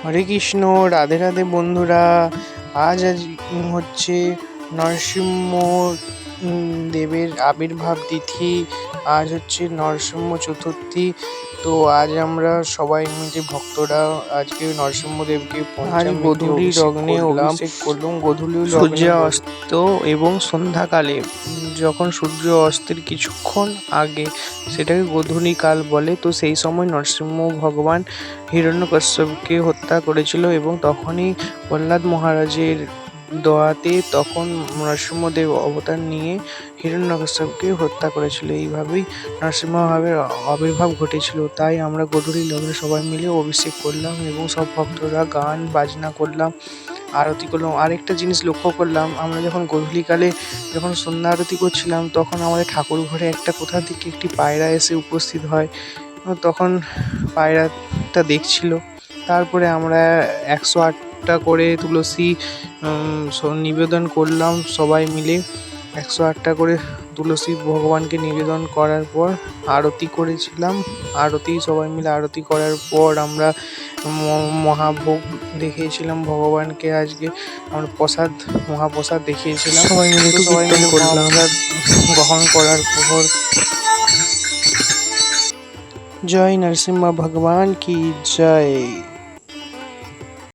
হরে কৃষ্ণ, রাধে রাধে বন্ধুরা। আজ হচ্ছে নরসিংহ দেবের আবির্ভাব তিথি। আজ হচ্ছে নরসিংহ চতুর্থী। তো আজ আমরা সবাই মিলে ভক্তরা আজকে নরসিংহ দেবকে গধূলি লগ্নে অভিষেক করলাম। গধূলি সূর্যাস্ত এবং সন্ধ্যাকালে, যখন সূর্য অস্তের কিছুক্ষণ আগে, সেটাকে গোধূলি কাল বলে। তো সেই সময় নরসিংহ ভগবান হিরণ্যকশ্যপকে হত্যা করেছিল এবং তখনই প্রহ্লাদ মহারাজের দোয়াতে তখন নরসিংহদেব অবতার নিয়ে হিরণ্যকশ্যপকে হত্যা করেছিল। এইভাবেই নরসিংহভাবের আবির্ভাব ঘটেছিল। তাই আমরা গধূলি লগ্নে সবাই মিলে অভিষেক করলাম এবং সব ভক্তরা গান বাজনা করলাম, আরতি করলাম। আরেকটা জিনিস লক্ষ্য করলাম, আমরা যখন গধূলিকালে যখন সন্ধ্যা আরতি করছিলাম, তখন আমাদের ঠাকুর ঘরে একটা কোথা থেকে একটি পায়রা এসে উপস্থিত হয়। তখন পায়রাটা দেখছিল। তারপরে আমরা 108টা করে তুলসী নিবেদন করলাম সবাই মিলে। 108টা করে তুলসী ভগবানকে নিবেদন করার পর আরতি করেছিলাম। সবাই মিলে আরতি করার পর আমরা মহাভোগ দেখিয়েছিলাম ভগবানকে। আজকে আমরা মহাপ্রসাদ দেখিয়েছিলাম। সবাই মিলে মহাপ্রসাদ গ্রহণ করার পর জয় নরসিংহ ভগবান কি জয়।